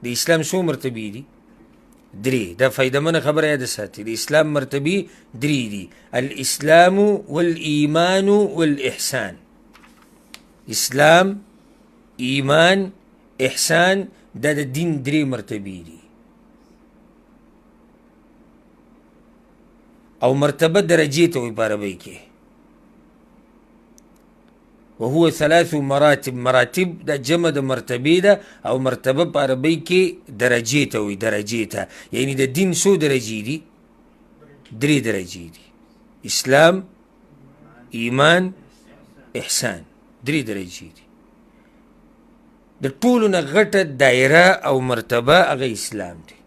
د اسلام څو مرتبې دي؟ درې. دا فایدمنه خبره یاده ساتئ، د اسلام مرتبې درې دي: الاسلام والایمان والاحسان. اسلام، ایمان، احسان، دا د دین درې مرتبې دي. او مرتبه درجې ته وایي په عربۍ کې، وهو ثلاث مراتب. مراتب دا جمع د مرتبې ده، او مرتبه په عربۍ کې درجې ته وایي، درجې ته. یعنی د دین څو درجې دي؟ درې درجې دي: اسلام، ایمان، احسان. درې درجې دي. د ټولو نه غټه دایره او مرتبه هغه اسلام دی.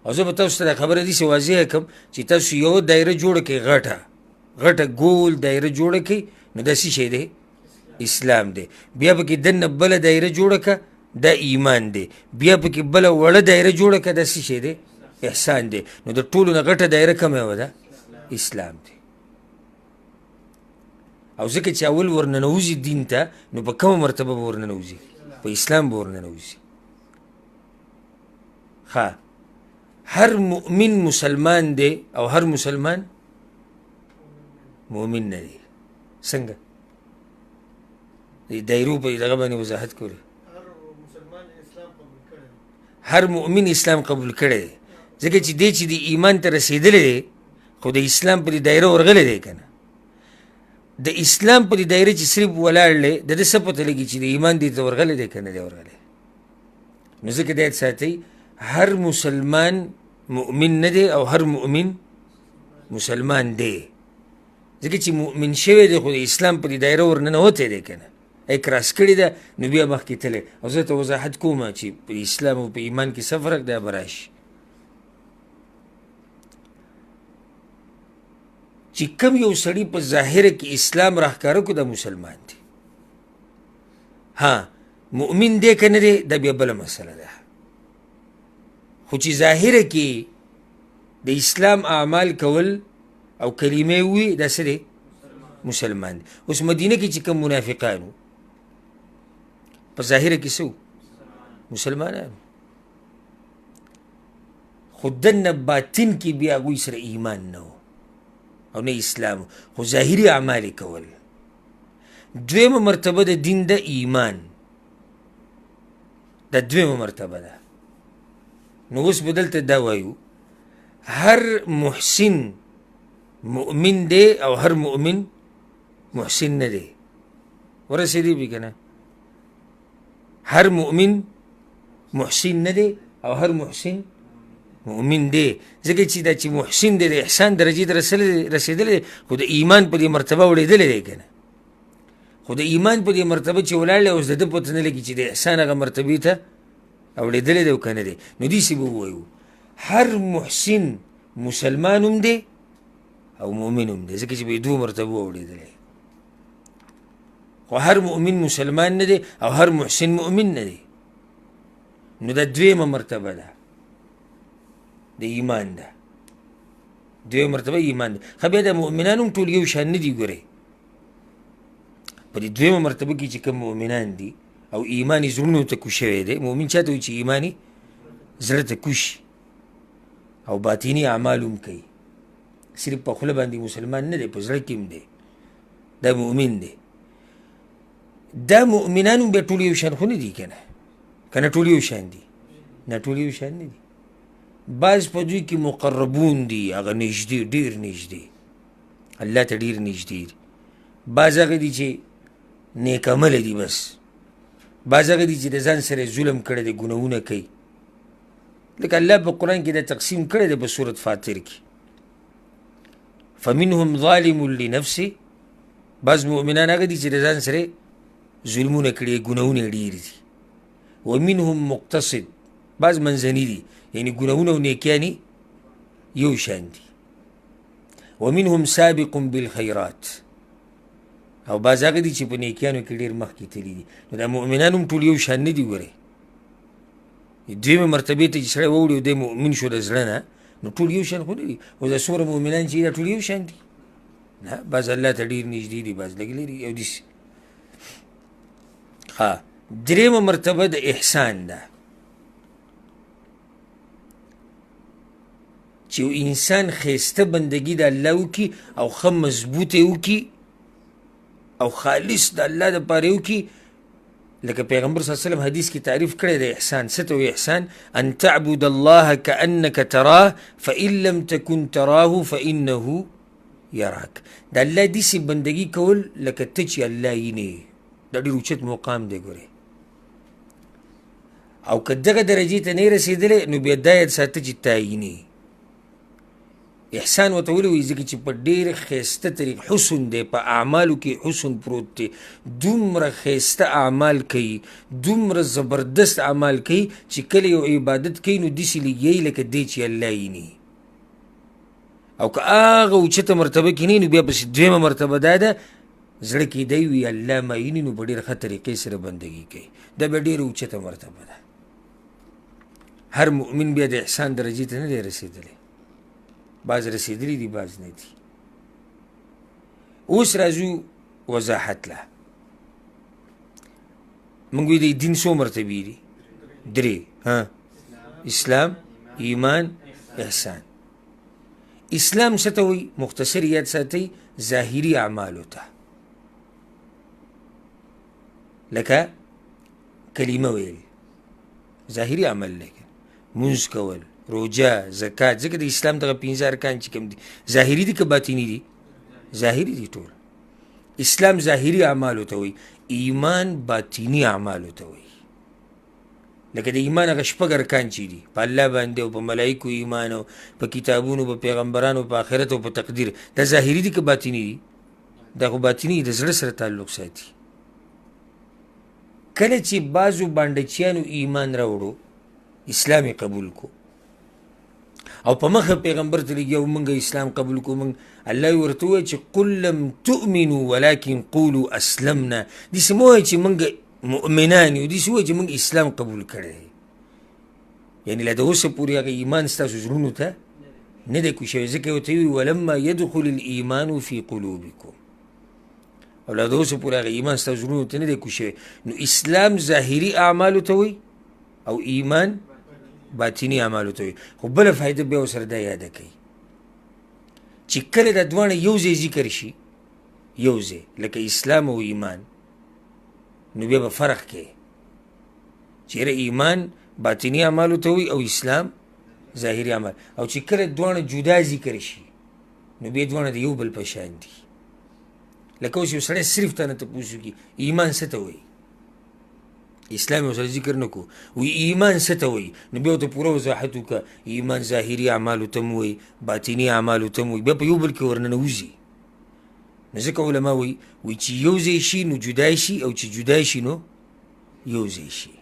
او زه به تاسو ته دا خبره داسې واضحه کړم چې تاسو یو دایره جوړه کړئ، غټه ګول دایره جوړه کړئ، نو دا څه شی دی؟ اسلام دی. بیا پکې دننه بله دایره جوړه کړه، دا ایمان دی. بیا پکې بله وړه دایره جوړه کړه، دا څه شی دی؟ احسان دی. نو د ټولو نه غټه دایره کومه یوه ده؟ اسلام دی. او ځکه چې اول ورننوځي دین ته، نو په کومه مرتبه به ورننوځي؟ په اسلام به ورننوځي. ښه، هر مؤمن مسلمان دی او هر مسلمان مؤمن نه دی. څنګه؟ د دایرو په دغه باندې وضاحت کولی. هر مؤمن اسلام قبول کړی دی، ځکه چې دی چې د ایمان ته رسېدلی دی، خو د اسلام په دې دایره ورغلی دی که نه. د اسلام په دې دایره چې صرف ولاړ دی، د ده څه پته لګي چې د ایمان دې ته ورغلی دی که نه دی ورغلی. نو ځکه دا یاد ساتئ، هر مسلمان مؤمن نه دی او هر مؤمن مسلمان دی. ځکه چې مؤمن شوی دی خو د اسلام په دې دایره ورننوتی دی که نه، ای کراس کړې ده، نو بیا مخکې تللی. او زه ته وضاحت کوم چې په اسلام او په ایمان کې څه فرق دی، به راشي. چې کوم یو سړي په ظاهره کې اسلام راښکاره کړو، دا مسلمان دی. ها، مؤمن دی که نه دی، دا بیا بله مسله ده. خو چې ظاهره کې د اسلام اعمال کول او کلمې وي، دا څه دی؟ مسلمان دی. اوس مدینه کې چې کوم منافقان وو، په ظاهره کې څه وو؟ مسلمانان. خو دننه باطن کې بیا هغوی سره ایمان نه و او نه اسلام، خو ظاهري اعمال یې کول. دویمه مرتبه د دین د ایمان، دا دویمه مرتبه ده. نو اوس به دلته دا وایو، هر محسن مؤمن دی او هر مؤمن محسن نه دی. ورسېدی بي که نه؟ هر مؤمن محسن نه دی او هر محسن مؤمن دی. ځکه چې دا چې محسن دی د احسان درجې ته رسېدلی دی، خو د ایمان په دې مرتبه وړېدلی دی که نه. خو د ایمان په دې مرتبه چې ولاړ دی، اوس د ده پته نه لګي چې د احسان هغه مرتبې ته اوړېدلی دی او که نه دی. نو داسې به ووایو، هر محسن مسلمان هم دی او مؤمن هم دی، ځکه چې به یې دوه مرتبو اوړېدلی. خو هر مؤمن مسلمان نه دی او هر محسن مؤمن نه دی. نو دا دویمه مرتبه ده، د ایمان ده. دویمه مرتبه ایمان ده. ښه، بیا د مؤمنان هم ټول یو شان نه دي. ګورئ، په دې دویمه مرتبه کې چې کوم مؤمنان دي او ایمان یې زړونو ته کوز شوی دی. مؤمن چا ته وایي چې ایمان یې زړه ته کوز شي او باطني اعمال هم کوي. صرف په خوله باندې مسلمان نه دی، په زړه کې هم دی، دا مؤمن دی. دا مؤمنان هم بیا ټول یو شان خو نه دي که نه؟ که نه ټول یو شان دي؟ نه، ټول یو شان نه دي. بعض په دوی کې مقربون دي، هغه نږدې، ډېر نږدې، الله ته ډېر نږدې دي. بعض هغه دي چې نیک عمله دي بس. بعض هغه دي چې د ځان سره ظلم کړی دی، ګناهونه کوي. لکه الله په قرآن کې دا تقسیم کړی دی په سورت فاطر کې، فمنهم ظالم لنفسه. بعض مؤمنان هغه دي چې د ځان سره ظلمونه کړي، ګناهونه ډېر دي. ومنهم مقتصد، بعض منځني دي، یعنی ګناهونه او نیکیانې یو شان دي. ومنهم سابق بالخیرات، او بعض هغه دي چې په نیکیانو کې ډېر مخکې تللي دي. نو دا مؤمنان هم ټول یو شان نه دي. ګورئ، دویمه مرتبې ته چې سړی واوړي او دی مؤمن شو د زړه نه، نو ټول یو شان خو نه دي. او دا څومره مؤمنان چې دا ټول یو شان دي؟ نه، بعض الله ته ډېر نږدې دي، بعض لږ لرې، او داسې. ها، درېیمه مرتبه د احسان ده چې یو انسان ښایسته بندګي د الله وکړي او ښه مضبوط یې وکړي او خالص د الله دپاره یې وکړي لکه پیغمبر صلی الله علیه وسلم حدیث کې تعریف کړی د احسان. څه ته وایي احسان؟ ان تعبد الله کأنک تراه فإن لم تکن تراه فإنه یراک. د الله داسې بندګي کول لکه ته چې الله وینې. دا ډېر اوچت مقام دی ګورې. او که دغه درجې ته نه یې رسېدلی نو بیا دا یاد ساته چې تا وینې. احسان ورته ولې وایي ځکه چې په ډېر ښایسته طریق حسن دی، په اعمالو کې حسن پروت دی، دومره ښایسته اعمال کوي، دومره زبردست اعمال کوي چې کله یو عبادت کوي نو داسې لګیایي لکه دی چې الله ویني. او که هغه اوچته مرتبه کې نه نو بیا پسې دویمه مرتبه دا ده زړه کې دی وي الله ما ویني نو په ډېره ښه طریقې سره بندګي کوي. دا بیا ډېره اوچته مرتبه ده. هر مؤمن بیا د احسان درجې ته نه دی رسېدلی. بعض رسېدلی دي بعض نه دي. اوس راځو وضاحت له. موږ وایو د دین څو مرتبې دي؟ درې. اسلام، ایمان، احسان. اسلام څه ته وایي؟ مختصر یاد ساتئ، ظاهري اعمالو ته، لکه کلمه ویل ظاهري عمل لکه مونځ کول، روجه، زکات. ځکه د اسلام دغه 15 ارکان چې کوم دي ظاهري دي که باطني دي؟ ظاهري دي ټول. اسلام ظاهري اعمالو ته وایي، ایمان باطني اعمالو ته وایي. لکه د ایمان هغه شپږ ارکان چې دي په الله باندې او په ملایکو ایمان او په کتابونو، په پیغمبرانو، په آخرت او په تقدیر. دا ظاهري دي که باطني دي؟ دا خو باطني د زړه سره تعلق ساتي. کله چې بعضو بانډچیانو ایمان راوړو، اسلام یې قبول کو او په مخه پیغمبر ته لګیا موږ اسلام قبول کو، موږ الله ورته ووایي چې قل لم تؤمنوا ولکن قولوا اسلمنا. داسې مه وایئ چې موږ مؤمنان یو، داسې ووایئ چې موږ اسلام قبول کړی دی. یعنې لا د اوسه پورې هغه ایمان ستاسو زړونو ته نه دی کوی شوی. ځکه یې ورته وایي ولما يدخل الایمان فی قلوبکم. او لا د اوسه پورې هغه ایمان ستاسو زړونو ته نه دی کوی شوی. نو اسلام ظاهري اعمالو ته وایي او ایمان باطني اعمالو ته وایي. خو بله فایده بیا ورسره دا یاده کوي چې کله دا دواړه یو ځای ذکر شي، یو ځای لکه اسلام او ایمان، نو بیا به فرق کوي چېرې ایمان باطني اعمالو ته وایي او اسلام ظاهري اعمال. او چې کله دواړه جدا ذکر شي نو بیا دواړه د یو بل په شان دي. لکه اوس یو سړی صرف تا نه تپوس وکړي ایمان څه ته وایي، اسلام یو سره ذکر نه کو، وی ایمان څه ته وایي، نو بیا ورته پوره وضاحت وکړه. ایمان ظاهري اعمالو ته م وایي، باطني اعمالو ته م وایي، بیا په یو بل کې ورننوځي. نو ځکه علما وایي چې یو ځای شي نو جدا شي، او چې جدا شي نو یو ځای شي.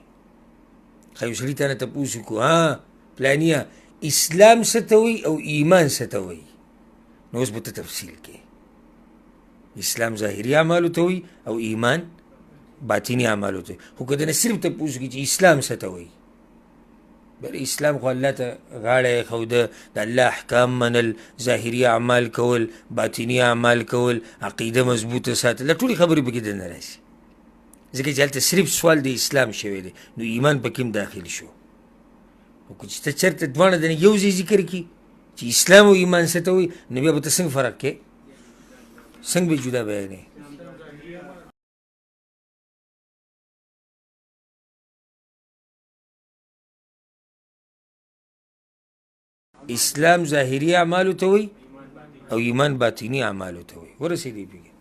ښه یو سړي تا نه تپوس وکړو پلانیه اسلام څه ته وایي او ایمان څه ته وایي، نو اوس به ته تفصیل کې. اسلام ظاهري اعمالو ته وایي او ایمان باطني اعمالو ته. خو که دنه صرف تپوس وکړي چې اسلام څه ته وایي، بله اسلام خو الله ته غاړه یې ښوده، د الله احکام منل، ظاهري اعمال کول، باطني اعمال کول، عقیده مضبوطه ساتل، دا ټولې خبرې پکې دننه راشي. ځکه چې هلته صرف سوال د اسلام شوی دی، نو ایمان پکې هم داخل شو. خو که چې ته چېرته دواړه دنه یو ځای ذکر کړي چې اسلام او ایمان څه ته وایي، نو بیا به ته څنګه فرق کې، څنګه به جدا بیانې. اسلام ظاهري اعمالو ته وایي او ایمان باطني اعمالو ته وایي. ورسېدې پکې